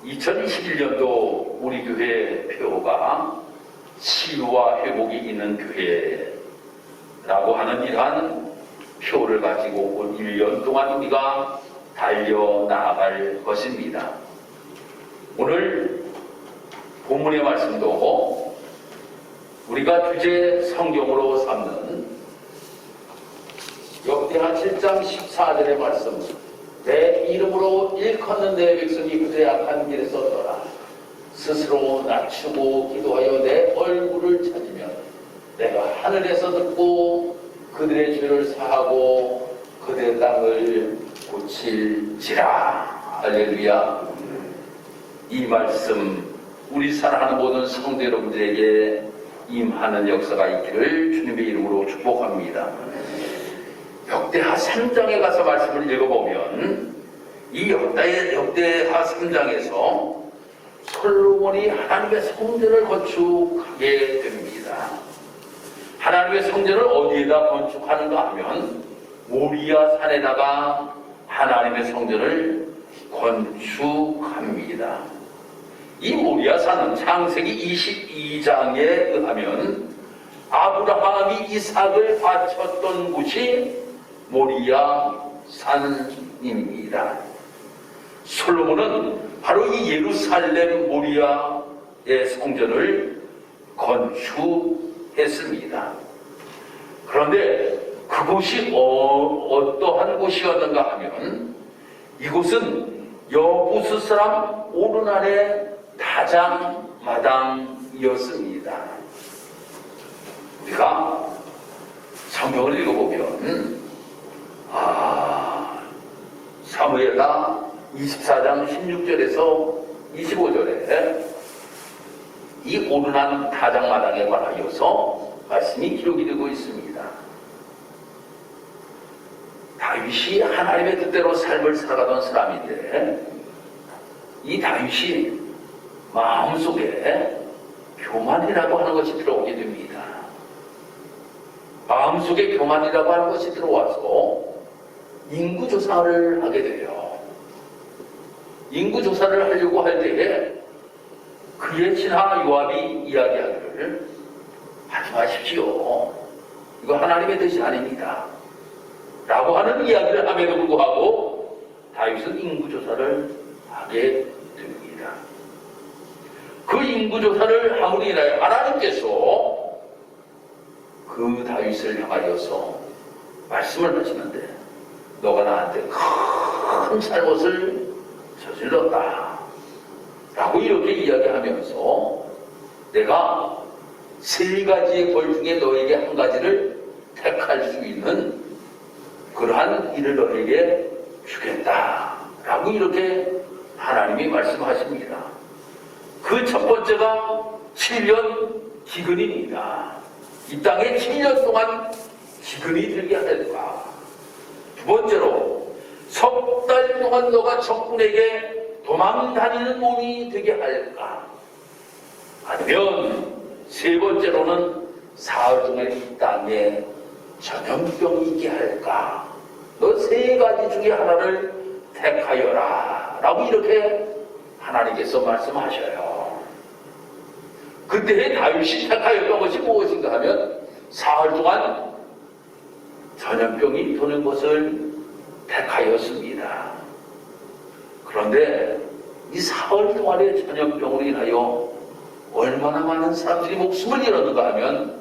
2021년도 우리 교회 표가 치유와 회복이 있는 교회라고 하는 이러한 표를 가지고 올 1년 동안 우리가 달려나갈 것입니다. 오늘 본문의 말씀도 우리가 주제 성경으로 삼는 역대하 7장 14절의 말씀, 내 이름으로 일컫는 내 백성이 그들의 악한 길에서 떠나 스스로 낮추고 기도하여 내 얼굴을 찾으면 내가 하늘에서 듣고 그들의 죄를 사하고 그들의 땅을 고칠지라. 할렐루야. 이 말씀 우리 사랑하는 모든 성도 여러분들에게 임하는 역사가 있기를 주님의 이름으로 축복합니다. 역대하 3장에 가서 말씀을 읽어보면 이 역대하 3장에서 솔로몬이 하나님의 성전을 건축하게 됩니다. 하나님의 성전을 어디에다 건축하는가 하면 모리아 산에다가 하나님의 성전을 건축합니다. 이 모리아 산은 창세기 22장에 의하면 아브라함이 이삭을 바쳤던 곳이 모리아 산입니다. 솔로몬은 바로 이 예루살렘 모리아의 성전을 건축했습니다. 그런데 그곳이 어떠한 곳이었는가 하면 이곳은 여부스 사람 오르날의 다장마당이었습니다. 우리가 성경을 읽어보면 사무엘하 24장 16절에서 25절에 이 오르난 다장마당에 관하여서 말씀이 기록이 되고 있습니다. 다윗이 하나님의 뜻대로 삶을 살아가던 사람인데 이 다윗이 마음속에 교만이라고 하는 것이 들어오게 됩니다. 마음속에 교만이라고 하는 것이 들어와서 인구조사를 하게 돼요. 인구조사를 하려고 할 때에 그의 친하 요압이 이야기하기를 하지 마십시오. 이거 하나님의 뜻이 아닙니다. 라고 하는 이야기를 함에도 불구하고 다윗은 인구조사를 하게 됩니다. 그 인구조사를 함으로 인하여 하나님께서 그 다윗을 향하여서 말씀을 하시는데 너가 나한테 큰 잘못을 저질렀다 라고 이렇게 이야기하면서 내가 세 가지의 벌 중에 너에게 한 가지를 택할 수 있는 그러한 일을 너에게 주겠다 라고 이렇게 하나님이 말씀하십니다. 그 첫 번째가 7년 기근입니다. 이 땅에 7년 동안 기근이 들게 할까. 두 번째로 석 달 동안 너가 적군에게 도망 다니는 몸이 되게 할까. 아니면 세 번째로는 사흘 동안 이 땅에 전염병이 있게 할까. 너 세 가지 중에 하나를 택하여라 라고 이렇게 하나님께서 말씀하셔요. 그때의 다윗이 택하였던 것이 무엇인가 하면 사흘 동안 전염병이 도는 것을 택하였습니다. 그런데 이 사흘 동안의 전염병으로 인하여 얼마나 많은 사람들이 목숨을 잃었는가 하면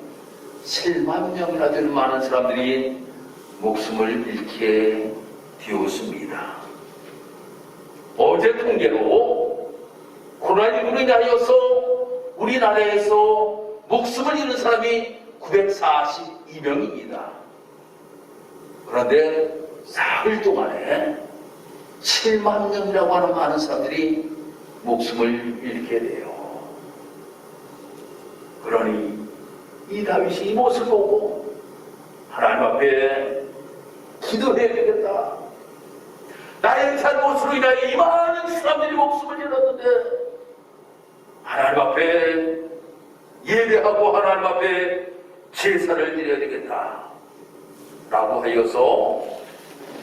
7만 명이나 되는 많은 사람들이 목숨을 잃게 되었습니다. 어제 통계로 코로나19로 인하여서 우리나라에서 목숨을 잃은 사람이 942명입니다. 그런데 사흘 동안에 7만 명이라고 하는 많은 사람들이 목숨을 잃게 돼요. 그러니 이 다윗이 이 모습을 보고 하나님 앞에 기도해야 되겠다. 나의 잘못으로 인하여 이 많은 사람들이 목숨을 잃었는데 하나님 앞에 예배하고 하나님 앞에 제사를 드려야 되겠다 라고 하여서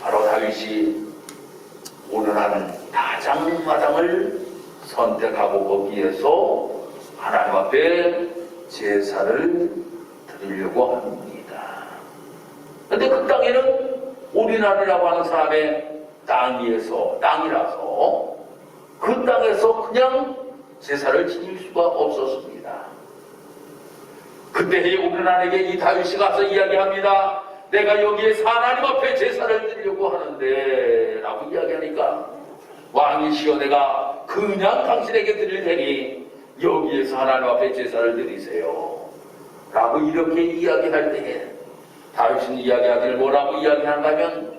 바로 다윗이 오늘하는 다장마당을 선택하고 거기에서 하나님 앞에 제사를 드리려고 합니다. 근데 그 땅에는 오리날이라고 하는 사람의 땅이라서 그 땅에서 그냥 제사를 지낼 수가 없었습니다. 그때 오리날에게 이 다윗이 가서 이야기합니다. 내가 여기에서 하나님 앞에 제사를 드리려고 하는데 라고 이야기하니까 왕이시여 내가 그냥 당신에게 드릴 테니 여기에서 하나님 앞에 제사를 드리세요 라고 이렇게 이야기할 때에 다윗은 이야기하기를 뭐라고 이야기하는가 하면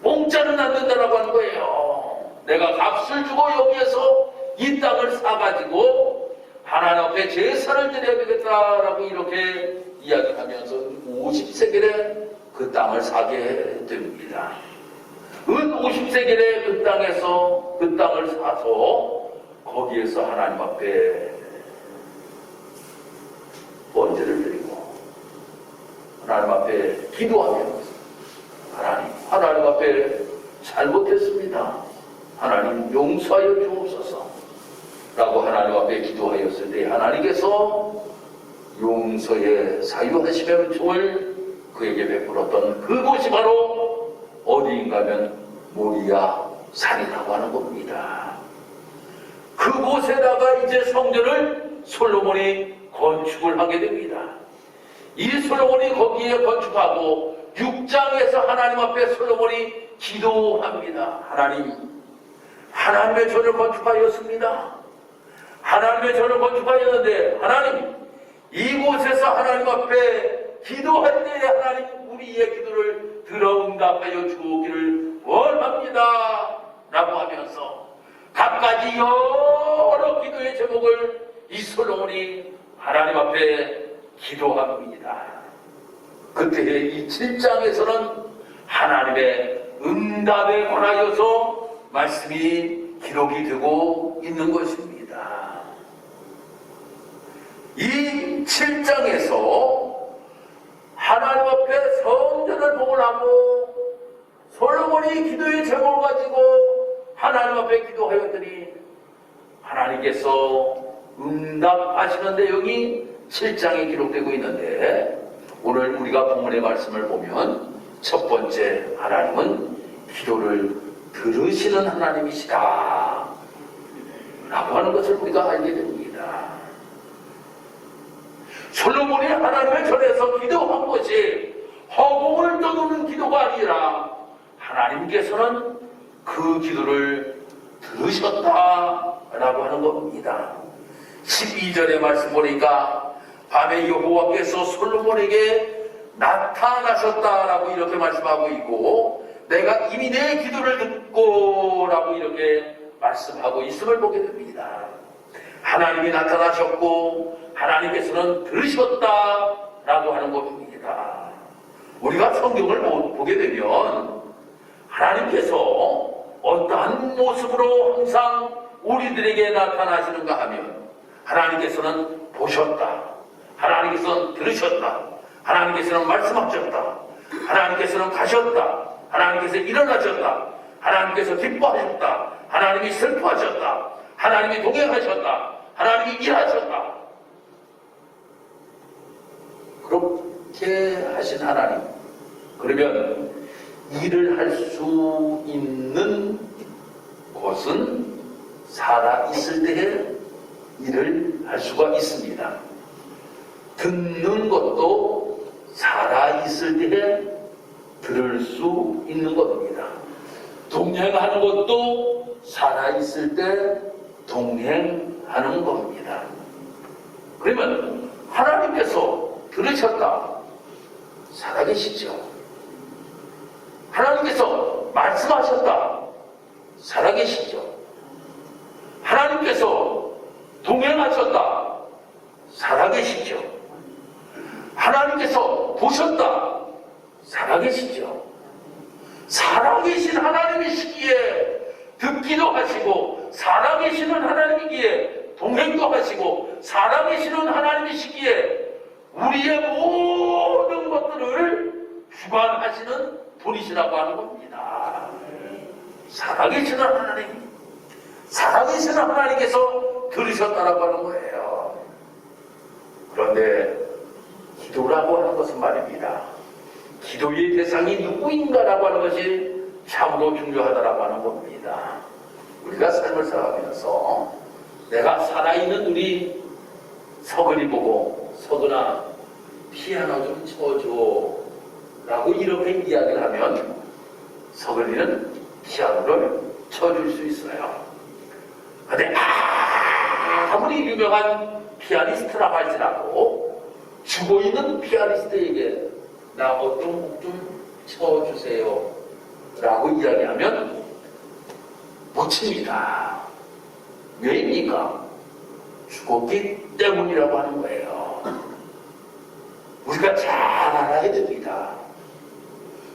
공짜는 안 된다라고 하는 거예요. 내가 값을 주고 여기에서 이 땅을 사가지고 하나님 앞에 제사를 드려야 되겠다라고 이렇게 이야기하면서 50세겔에 그 땅을 사게 됩니다. 은 50세겔에 그 땅에서 그 땅을 사서 거기에서 하나님 앞에 번제를 드리고 하나님 앞에 기도하면서 하나님 앞에 잘못했습니다. 하나님 용서하여 주옵소서 라고 하나님 앞에 기도하였을 때 하나님께서 용서에 사유하심의 은총을 그에게 베풀었던 그곳이 바로 어디인가 하면 모리아 산이라고 하는 겁니다. 그곳에다가 이제 성전을 솔로몬이 건축을 하게 됩니다. 이 솔로몬이 거기에 건축하고 6장에서 하나님 앞에 솔로몬이 기도합니다. 하나님의 전을 건축하였습니다. 하나님의 전을 건축하였는데 하나님 이곳에서 하나님 앞에 기도할 때에 하나님 우리의 기도를 들어 응답하여 주기를 원합니다 라고 하면서 각가지 여러 기도의 제목을 이 솔로몬이 하나님 앞에 기도합니다. 그때 이 7장에서는 하나님의 응답에 관하여서 말씀이 기록이 되고 있는 것입니다. 이 7장에서 하나님 앞에 성전을 봉헌하고 솔로몬이 기도의 제목을 가지고 하나님 앞에 기도하였더니 하나님께서 응답하시는 내용이 7장에 기록되고 있는데 오늘 우리가 본문의 말씀을 보면 첫 번째 하나님은 기도를 들으시는 하나님이시다 라고 하는 것을 우리가 알게 됩니다. 솔로몬이 하나님의 전에서 기도한 것이 허공을 떠도는 기도가 아니라 하나님께서는 그 기도를 들으셨다라고 하는 겁니다. 12절의 말씀 보니까 밤에 여호와께서 솔로몬에게 나타나셨다라고 이렇게 말씀하고 있고 내가 이미 내 기도를 듣고 라고 이렇게 말씀하고 있음을 보게 됩니다. 하나님이 나타나셨고 하나님께서는 들으셨다라고 하는 것입니다. 우리가 성경을 보게 되면 하나님께서 어떠한 모습으로 항상 우리들에게 나타나시는가 하면 하나님께서는 보셨다, 하나님께서는 들으셨다, 하나님께서는 말씀하셨다, 하나님께서는 가셨다, 하나님께서 일어나셨다, 하나님께서 기뻐하셨다, 하나님이 슬퍼하셨다, 하나님이 동행하셨다, 하나님이 일하셨다. 그렇게 하신 하나님, 그러면 일을 할 수 있는 곳은 살아있을 때에 일을 할 수가 있습니다. 듣는 것도 살아있을 때에 들을 수 있는 겁니다. 동행하는 것도 살아있을 때 동행하는 겁니다. 그러면 하나님께서 들으셨다, 살아계시죠. 하나님께서 말씀하셨다, 살아계시죠. 하나님께서 동행하셨다, 살아계시죠. 하나님께서 보셨다, 살아계시죠. 살아계신 하나님이시기에 듣기도 하시고 살아계시는 하나님이기에 동행도 하시고 살아계시는 하나님이시기에 우리의 모든 것들을 주관하시는 분이시라고 하는 겁니다. 살아계시는 하나님, 살아계신 하나님께서 들으셨다라고 하는 거예요. 그런데 기도라고 하는 것은 말입니다. 기도의 대상이 누구인가라고 하는 것이 참으로 중요하다라고 하는 겁니다. 우리가 삶을 살아가면서 내가 살아있는 우리 서근이 보고 서근아 피아노 좀 쳐줘 라고 이렇게 이야기를 하면 서근이는 피아노를 쳐줄 수 있어요. 근데 아무리 유명한 피아니스트라고 할지라도 죽어있는 피아니스트에게 나 어떤 곡 좀 쳐주세요 라고 이야기하면 못 칩니다. 왜입니까? 죽었기 때문이라고 하는 거예요. 우리가 잘 알아야 됩니다.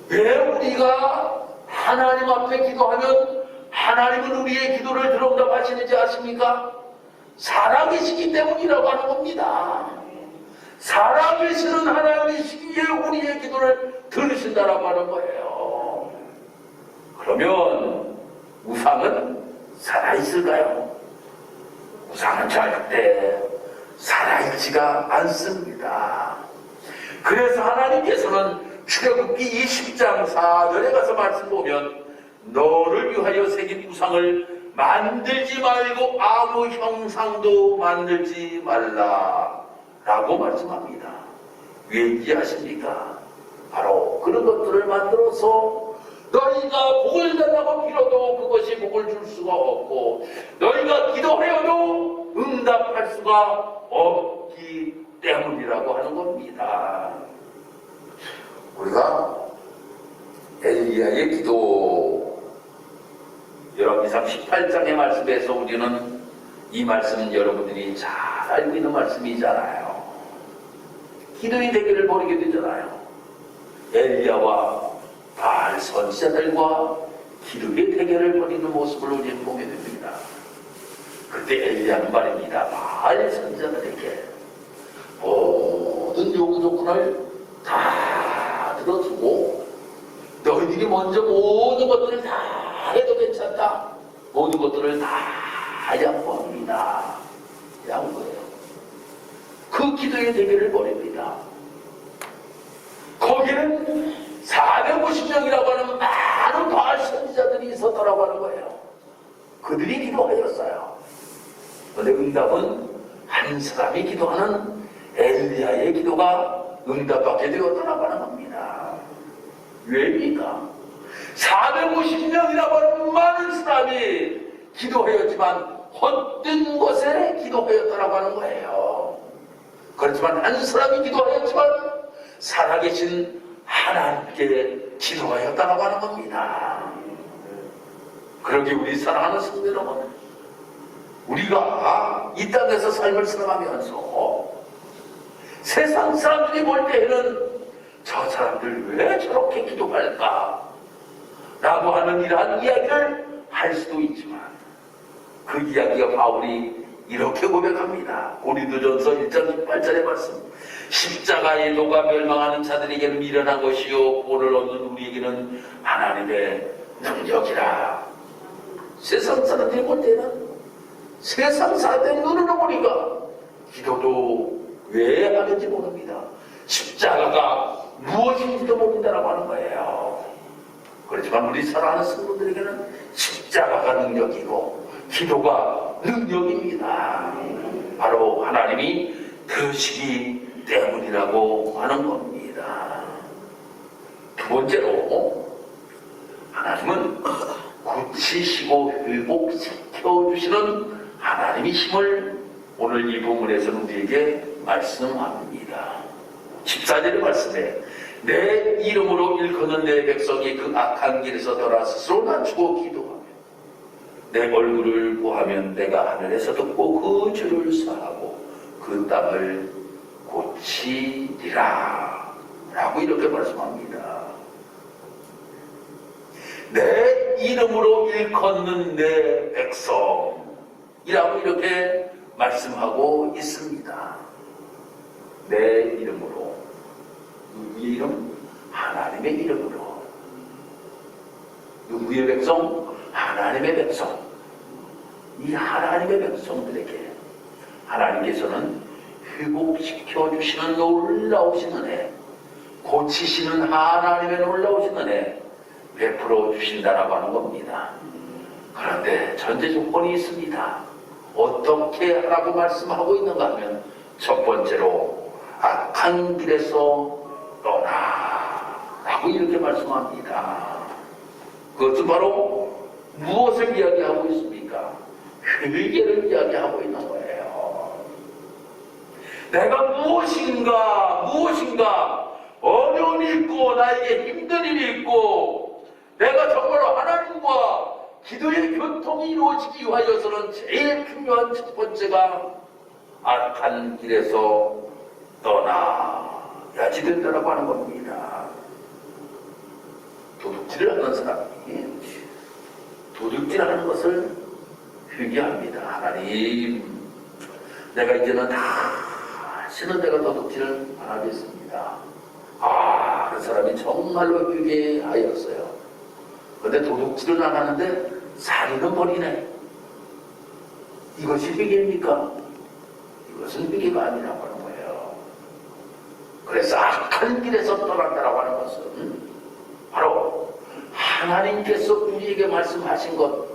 왜 우리가 하나님 앞에 기도하면 하나님은 우리의 기도를 들어응답하시는지 아십니까? 살아계시기 때문이라고 하는 겁니다. 살아계시는 하나님이시기에 우리의 기도를 들으신다라고 하는 거예요. 그러면 우상은 살아있을까요? 우상은 절대 살아있지가 않습니다. 그래서 하나님께서는 출애굽기 20장 4절에 가서 말씀 보면 너를 위하여 새긴 우상을 만들지 말고 아무 형상도 만들지 말라 라고 말씀합니다. 왜 이해하십니까? 바로 그런 것들을 만들어서 너희가 복을 달라고 빌어도 그것이 복을 줄 수가 없고 너희가 기도하여도 응답할 수가 없기 때문이라고 하는 겁니다. 우리가 엘리야의 기도 열왕기상 18장의 말씀에서 우리는 이 말씀은 여러분들이 잘 알고 있는 말씀이잖아요. 기도의 대결을 벌이게 되잖아요. 엘리야와 바알 선지자들과 기도의 대결을 벌이는 모습을 우리는 보게 됩니다. 그때 엘리야는 말입니다. 바알 선지자들에게 모든 요구 조건을 다 들어주고 너희들이 먼저 모든 것들을 다 해도 괜찮다. 모든 것들을 다 양보합니다. 양보해요. 그 기도의 대결을 벌입니다. 거기는 450명이라고 하는 많은 바알 선지자들이 있었다라고 하는 거예요. 그들이 기도하였어요. 그런데 응답은 한 사람이 기도하는 엘리야의 기도가 응답받게 되었다라고 하는 겁니다. 왜입니까? 450명이라고 하는 많은 사람이 기도하였지만 헛된 곳에 기도하였다라고 하는 거예요. 그렇지만 한 사람이 기도하였지만 살아계신 하나님께 기도하였다라고 하는 겁니다. 그러기에 우리 사랑하는 성도 여러분, 우리가 이 땅에서 삶을 살아가면서 세상 사람들이 볼 때에는 저 사람들 왜 저렇게 기도할까? 라고 하는 이러한 이야기를 할 수도 있지만 그 이야기가 바울이 이렇게 고백합니다. 고린도전서 1장 18절의 말씀. 십자가의 도가 멸망하는 자들에게는 미련한 것이요 구원을 얻는 우리에게는 하나님의 능력이라. 세상 사람들이 볼 때는 세상 사람들의 눈으로 보니까 기도도 왜 하는지 모릅니다. 십자가가 무엇인지도 모른다라고 하는 거예요. 그렇지만 우리 사랑하는 성도들에게는 십자가가 능력이고 기도가 능력입니다. 바로 하나님이 들으시기 때문이라고 하는 겁니다. 두 번째로 하나님은 고치시고 회복시켜주시는 하나님이심을 오늘 이 본문에서는 우리에게 말씀합니다. 14절의 말씀에 내 이름으로 일컫는 내 백성이 그 악한 길에서 떠나 스스로 낮추고 기도하며 내 얼굴을 구하면 내가 하늘에서 듣고 그 죄를 사하고 그 땅을 고치리라 라고 이렇게 말씀합니다. 내 이름으로 일컫는 내 백성이라고 이렇게 말씀하고 있습니다. 내 이름으로. 누구의 이름? 하나님의 이름으로. 누구의 백성? 하나님의 백성. 이 하나님의 백성들에게 하나님께서는 회복시켜 주시는 놀라우신 은혜, 고치시는 하나님의 놀라우신 은혜 베풀어 주신다라고 하는 겁니다. 그런데 전제 조건이 있습니다. 어떻게 하라고 말씀하고 있는가 하면, 첫 번째로 악한 길에서 떠나 라고 이렇게 말씀합니다. 그것은 바로 무엇을 이야기하고 있습니까? 회개를 이야기하고 있는 거예요. 내가 무엇인가 어려움이 있고 나에게 힘든 일이 있고 내가 정말로 하나님과 기도의 교통이 이루어지기 위하여서는 제일 중요한 첫 번째가 악한 길에서 떠나야지 된다고 하는 겁니다. 도둑질을 하는 사람이 도둑질하는 것을 회개합니다. 하나님, 내가 이제는 다시는 내가 도둑질을 안 하겠습니다. 그 사람이 정말로 회개하였어요. 그런데 도둑질은 안 하는데 살인은 버리네. 이것이 회개입니까? 이것은 회개가 아니라고 하는 거예요. 그래서 악한 길에서 떠난다라고 하는 것은 바로 하나님께서 우리에게 말씀하신 것,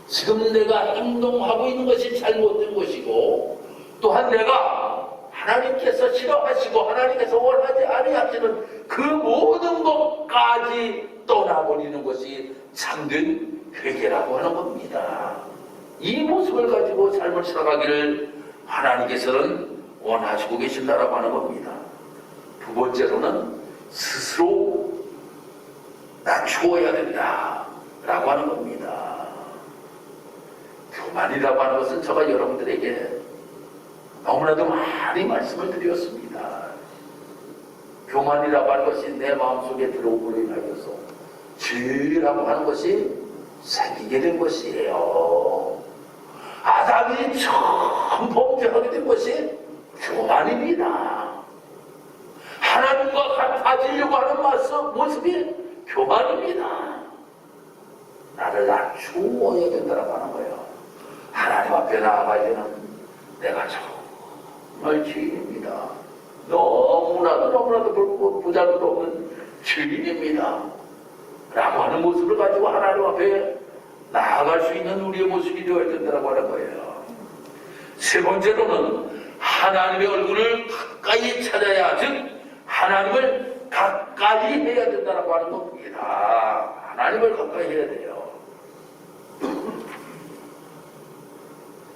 지금 내가 행동하고 있는 것이 잘못된 것이고, 또한 내가 하나님께서 싫어하시고 하나님께서 원하지 아니하시는 그 모든 것까지 떠나버리는 것이 참된 회개라고 하는 겁니다. 이 모습을 가지고 삶을 살아가기를 하나님께서는 원하시고 계신다라고 하는 겁니다. 두 번째로는 스스로 낮추어야 된다라고 하는 겁니다. 교만이라고 하는 것은 제가 여러분들에게 너무나도 많이 말씀을 드렸습니다. 교만이라고 하는 것이 내 마음속에 들어오므로 인하여서 죄라고 하는 것이 생기게 된 것이에요. 아담이 처음 범죄하게 된 것이 교만입니다. 하나님과 같아지려고 하는 모습이 교만입니다. 나를 낮추어야 된다고 하는 거예요. 하나님 앞에 나아가야 되는 내가 정말 죄인입니다. 너무나도 보잘것 없는 죄인입니다. 라고 하는 모습을 가지고 하나님 앞에 나아갈 수 있는 우리의 모습이 되어야 된다고 하는 거예요. 세 번째로는 하나님의 얼굴을 가까이 찾아야, 즉 하나님을 가까이 해야 된다고 하는 겁니다. 하나님을 가까이 해야 돼요.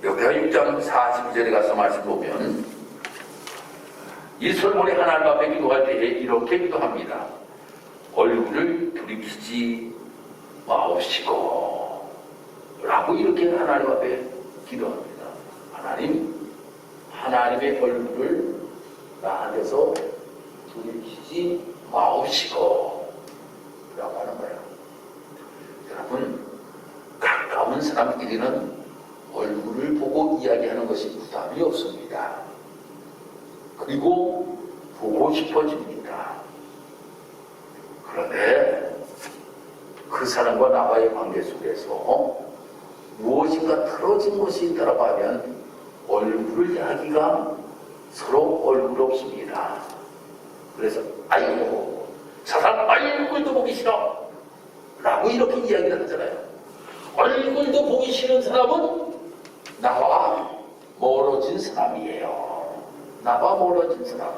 여기가 6장 42절에 가서 말씀 보면 이 솔몬이 하나님 앞에 기도할 때에 이렇게 기도합니다. 얼굴을 돌이키지 마옵시고 라고 이렇게 하나님 앞에 기도합니다. 하나님의 얼굴을 나한테서 돌이키지 마옵시고 라고 하는 거예요. 여러분, 가까운 사람끼리는 얼굴을 보고 이야기하는 것이 부담이 없습니다. 그리고 보고 싶어집니다. 그런데 그 사람과 나와의 관계 속에서 무엇인가 틀어진 것이 있다고 하면 얼굴을 하기가 서로 얼굴 없습니다. 그래서 아이고 저 사람 얼굴도 보기 싫어 라고 이렇게 이야기를 하잖아요. 얼굴도 보기 싫은 사람은 나와 멀어진 사람이에요. 나와 멀어진 사람.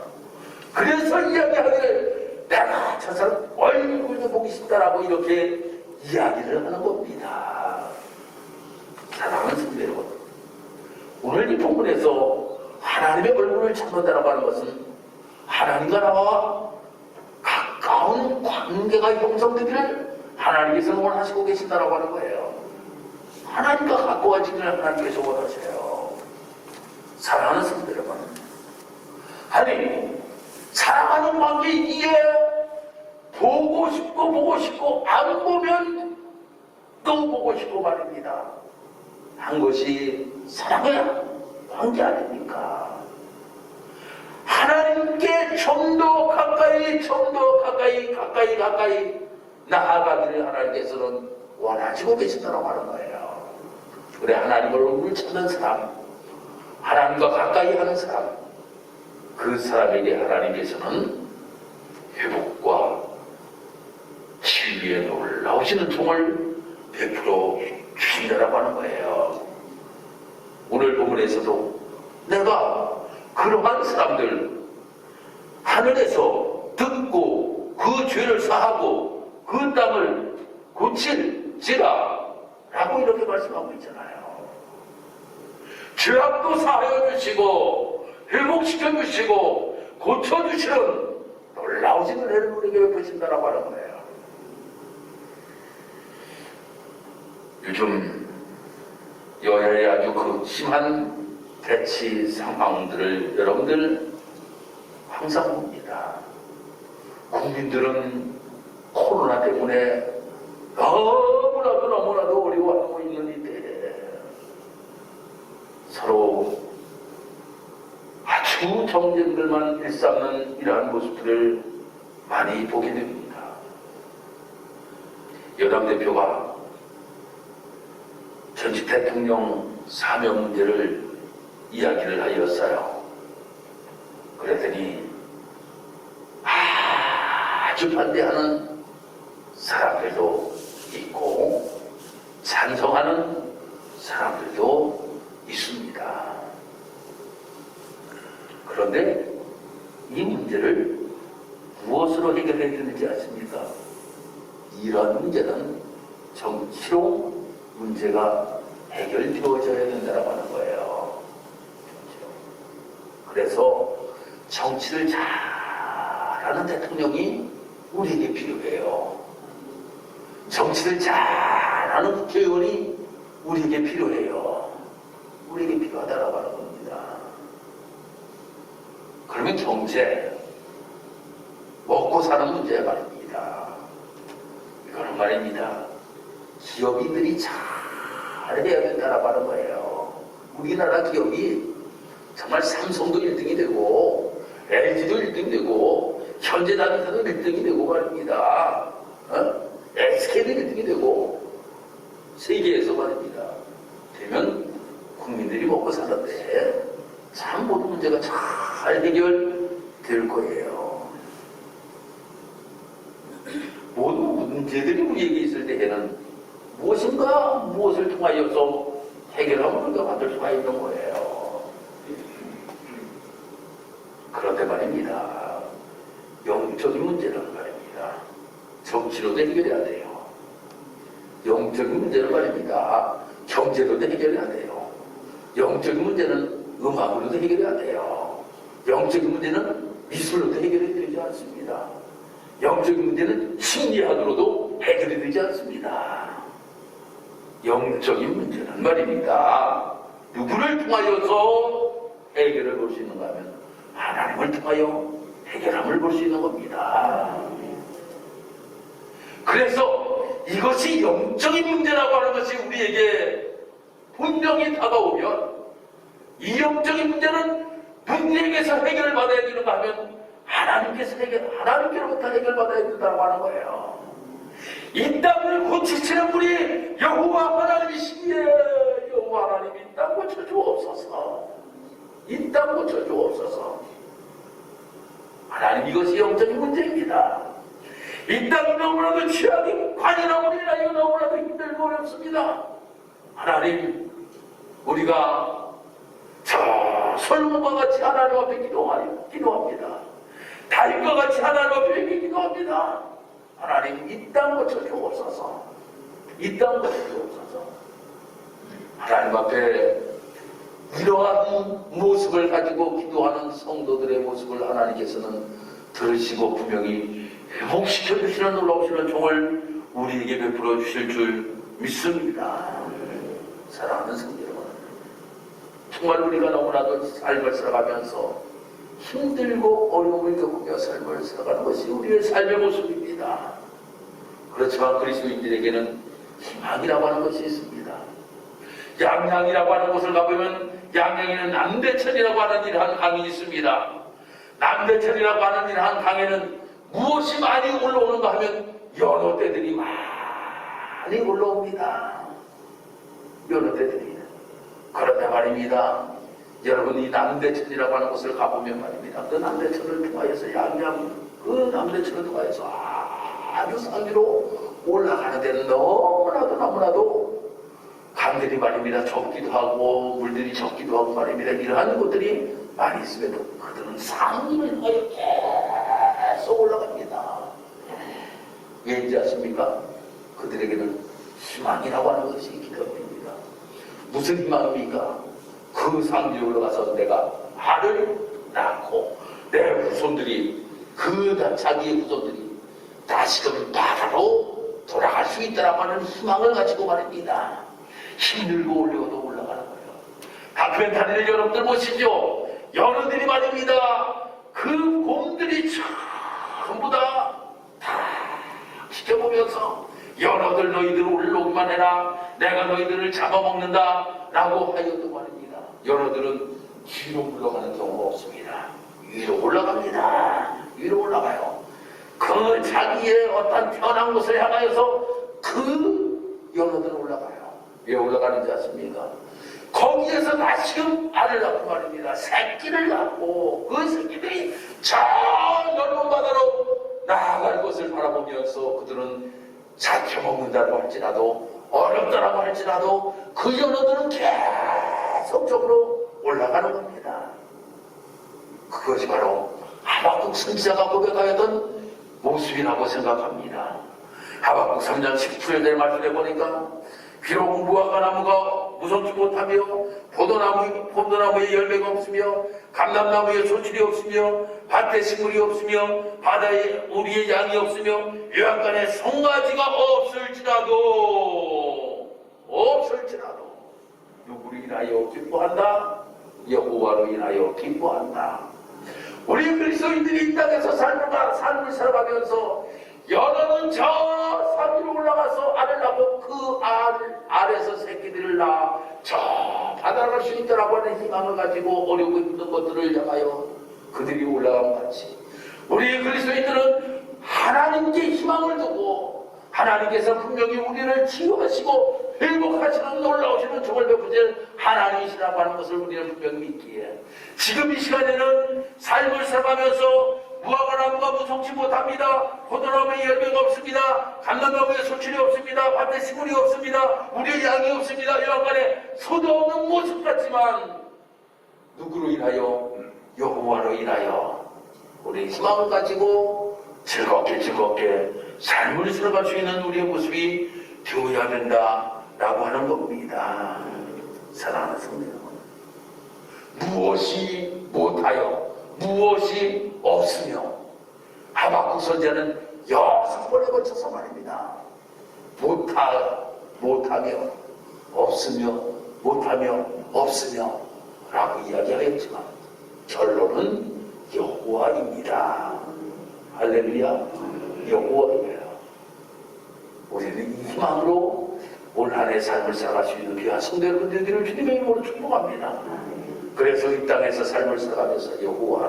그래서 이야기하기를 내가 저 사람 얼굴도 보기 싫다라고 이렇게 이야기를 하는 겁니다. 사랑하는 성도 여러분, 오늘 이 본문에서 하나님의 얼굴을 찾는다라고 하는 것은 하나님과 나와 가까운 관계가 형성되기를 하나님께서 원하시고 계신다라고 하는 거예요. 하나님과 가까워지기를 하나님께서 원하세요. 사랑하는 성도 여러분, 아니 사랑하는 관계이기에 보고 싶고 안 보면 또 보고 싶고 말입니다. 한 것이 사랑의 관계 아닙니까? 하나님께 좀 더 가까이 나아가기를 하나님께서는 원하시고 계신다고 하는 거예요. 그래, 하나님을 얼굴을 찾는 사람, 하나님과 가까이 하는 사람, 그 사람에게 하나님께서는 회복과 진리에 놀라우시는 종을 베풀어 주신다라고 하는 거예요. 오늘 본문에서도 내가 그러한 사람들 하늘에서 듣고 그 죄를 사하고 그 땅을 고칠지라 라고 이렇게 말씀하고 있잖아요. 죄악도 사하여 주시고 회복시켜 주시고 고쳐주시는 놀라우신 은혜를 우리에게 베푸신다라고 하는 거예요. 요즘 여야의 아주 그 심한 대치 상황들을 여러분들 항상 봅니다. 국민들은 코로나 때문에 너무나도 어려워하고 있는데 서로 아주 정쟁들만 일삼는 이러한 모습들을 많이 보게 됩니다. 여당 대표가 전직 대통령 사면 문제를 이야기를 하였어요. 그랬더니 아주 반대하는 사람들도 있고 찬성하는 사람들도 있습니다. 그런데 이 문제를 무엇으로 해결해야 되는지 아십니까? 이런 문제는 정치로 문제가 해결되어져야 된다고 하는 거예요. 그래서 정치를 잘하는 대통령이 우리에게 필요해요. 정치를 잘하는 국회의원이 우리에게 필요해요. 우리에게 필요하다라고 하는 겁니다. 그러면 경제, 먹고 사는 문제 말입니다. 이거는 말입니다. 기업인들이 잘해야 된다라고 하는 거예요. 우리나라 기업이 정말 삼성도 1등이 되고 LG도 1등이 되고 현대자동차도 1등이 되고 말입니다. SK도 1등이 되고 세계에서 말입니다. 되면 국민들이 먹고 사는데 참 모든 문제가 잘 해결될 거예요. 모든 문제들이 우리에게 있을 때에는 무엇을 통하여서 해결하면 우리가 받을 수가 있는 거예요. 그런데 말입니다. 영적인 문제는 말입니다. 정치로도 해결해야 돼요. 영적인 문제는 말입니다. 경제로도 해결해야 돼요. 영적인 문제는 음악으로도 해결해야 돼요. 영적인 문제는 미술로도 해결이 되지 않습니다. 영적인 문제는 심리학으로도 해결이 되지 않습니다. 영적인 문제는 말입니다. 누구를 통하여서 해결을 볼 수 있는가 하면 하나님을 통하여 해결함을 볼 수 있는 겁니다. 그래서 이것이 영적인 문제라고 하는 것이 우리에게 분명히 다가오면 이 영적인 문제는 누구에게서 해결받아야 되는가 하면 하나님께로부터 해결받아야 된다고 하는 거예요. 이 땅을 고치시는 분이 여호와 하나님이시기에 여호와 하나님이 이 땅 고쳐주옵소서. 이 땅 고쳐주옵소서. 하나님, 이것이 영적인 문제입니다. 이 땅이 너무나도 취하기 관이라고 우리나라가 너무나도 힘들고 어렵습니다. 하나님, 우리가 저 솔몬과 같이 하나님 앞에 기도합니다. 다윗과 같이 하나님 앞에 기도합니다. 하나님, 이 땅 고쳐주옵소서. 이 땅 고쳐주옵소서. 하나님 앞에 이러한 모습을 가지고 기도하는 성도들의 모습을 하나님께서는 들으시고 분명히 회복시켜 주시는 놀라우시는 종을 우리에게 베풀어 주실 줄 믿습니다. 사랑하는 성도 여러분, 정말 우리가 너무나도 삶을 살아가면서 힘들고 어려움을 겪으며 삶을 살아가는 것이 우리의 삶의 모습입니다. 그렇지만 그리스도인들에게는 희망이라고 하는 것이 있습니다. 양양이라고 하는 곳을 가보면 양양에는 남대천이라고 하는 이러한 강이 있습니다. 남대천이라고 하는 이러한 강에는 무엇이 많이 올라오는가 하면 연어떼들이 많이 올라옵니다. 연어떼들이 그런데 말입니다. 여러분이 남대천이라고 하는 곳을 가보면 말입니다. 그 남대천을 통하여서 양양 그 남대천을 통하여서 아주 산 위로 올라가는 데는 너무나도 강들이 말입니다. 적기도 하고 물들이 적기도 하고 말입니다. 이러한 곳들이 많이 있음에도 그들은 상을 하여 계속 올라갑니다. 왜인지 아십니까? 그들에게는 희망이라고 하는 것이 있기 때문입니다. 무슨 희망입니까? 그 산 위에 올라가서 내가 알을 낳고 내 후손들이 자기의 후손들이 다시금 바다로 돌아갈 수 있다라고 하는 희망을 가지고 말입니다. 힘들고 올려도 올라가는 거예요. 다큐멘터리를 여러분들 보시죠. 연어들이 말입니다. 그 곰들이 전부 다 지켜보면서 연어들 너희들 올라오기만 해라. 내가 너희들을 잡아먹는다 라고 하여도 말입니다. 연어들은 뒤로 물러가는 경우가 없습니다. 위로 올라갑니다. 위로 올라가요. 그 자기의 어떤 편한 곳을 향하여서 그 연어들은 올라가요. 왜 올라가는지 아십니까? 거기에서 다시금 알을 낳고 말입니다. 새끼를 낳고 그 새끼들이 저 넓은 바다로 나아갈 것을 바라보면서 그들은 잡혀먹는다고 할지라도 어렵다라고 할지라도 그 연어들은 계속적으로 올라가는 겁니다. 그것이 바로 하박국 선지자가 고백하였던 모습이라고 생각합니다. 하박국 3장 17절의 말씀에 보니까 비록 무화과나무가 무성치 못하며 포도나무에 열매가 없으며 감람나무에 소출이 없으며 밭에 식물이 없으며 바다에 우리의 양이 없으며 요양간에 송아지가 없을지라도 누구를 인하여 기뻐한다? 여호와로 인하여 기뻐한다. 우리 그리스도인들이 이 땅에서 삶을 살아가면서 연어는 저 산 위로 올라가서 알을 낳고 그 알에서 새끼들을 낳아 저 바다를 갈 수 있다라고 하는 희망을 가지고 어려고 있는 것들을 향하여 그들이 올라간 같이 우리 그리스도인들은 하나님께 희망을 두고 하나님께서 분명히 우리를 치유하시고 회복하시는 놀라우시는 종을 베푸실 하나님이시라고 하는 것을 우리는 분명히 믿기에 지금 이 시간에는 삶을 살아가면서 무화과나무가 무성치 못합니다. 포도나무에 열매가 없습니다. 감람나무에 소출이 없습니다. 밭에 식물이 없습니다. 우리의 양이 없습니다. 요양간에 소도 없는 모습 같지만 누구로 인하여? 여호와로 인하여 우리의 희망을 가지고 즐겁게 삶을 살아갈 수 있는 우리의 모습이 되어야 된다라고 하는 겁니다. 사랑하는 성도 여러분, 무엇이 못하여 무엇이 없으며 하박국 선지자는 6번에 걸쳐서 말입니다. 못하며 없으며 라고 이야기하였지만 결론은 여호와입니다. 할렐루야. 여호와입니다. 우리는 이 희망으로 올 한 해 삶을 살아갈 수 있는 귀한 성도 여러분들을 주님의 이름으로 축복합니다. 그래서 이 땅에서 삶을 살아가면서 여호와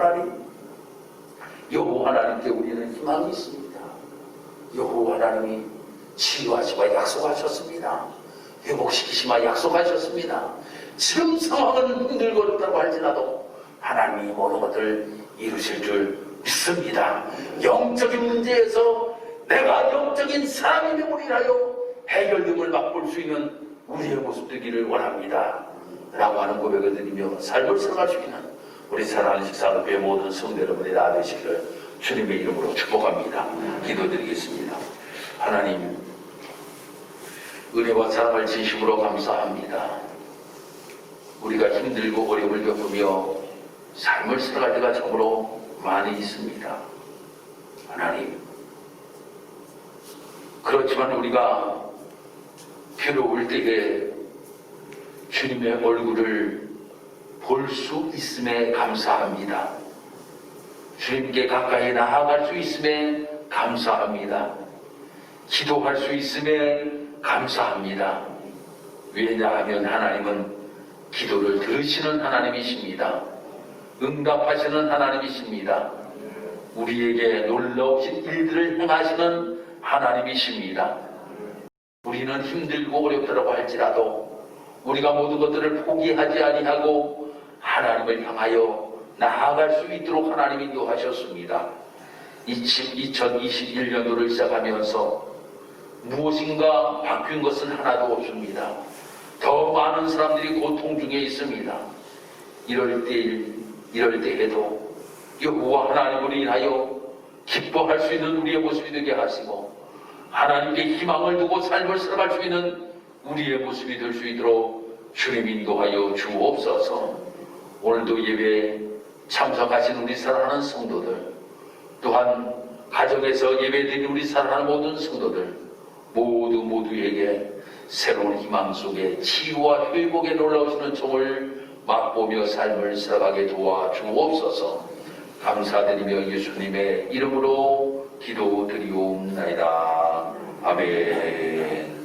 하나님께 우리는 희망이 있습니다. 여호와 하나님이 치유하시마 약속하셨습니다. 회복시키시마 약속하셨습니다. 지금 상황은 힘들고 어렵다고 할지라도 하나님이 모든 것을 이루실 줄 믿습니다. 영적인 문제에서 내가 영적인 사람이 되고 인하여 해결됨을 맛볼 수 있는 우리의 모습 되기를 원합니다. 라고 하는 고백을 드리며 삶을 살아갈 수 있는 우리 사랑하는 식사교회 모든 성도 여러분이 다 되시기를 주님의 이름으로 축복합니다. 기도드리겠습니다. 하나님, 은혜와 사랑을 진심으로 감사합니다. 우리가 힘들고 어려움을 겪으며 삶을 살아갈 때가 참으로 많이 있습니다. 하나님, 그렇지만 우리가 괴로울 때에 주님의 얼굴을 볼 수 있음에 감사합니다. 주님께 가까이 나아갈 수 있음에 감사합니다. 기도할 수 있음에 감사합니다. 왜냐하면 하나님은 기도를 들으시는 하나님이십니다. 응답하시는 하나님이십니다. 우리에게 놀라우신 일들을 행하시는 하나님이십니다. 우리는 힘들고 어렵다고 할지라도 우리가 모든 것들을 포기하지 아니하고 하나님을 향하여 나아갈 수 있도록 하나님이 인도하셨습니다. 2021년도를 시작하면서 무엇인가 바뀐 것은 하나도 없습니다. 더 많은 사람들이 고통 중에 있습니다. 이럴 때에도 여호와 하나님을 인하여 기뻐할 수 있는 우리의 모습이 되게 하시고 하나님께 희망을 두고 삶을 살아갈 수 있는 우리의 모습이 될 수 있도록 주님 인도하여 주옵소서. 오늘도 예배에 참석하신 우리 사랑하는 성도들, 또한 가정에서 예배드린 우리 사랑하는 모든 성도들 모두에게 새로운 희망 속에 치유와 회복에 놀라우시는 종을 맛보며 삶을 살아가게 도와주옵소서. 감사드리며 예수님의 이름으로 기도드리옵나이다. 아멘.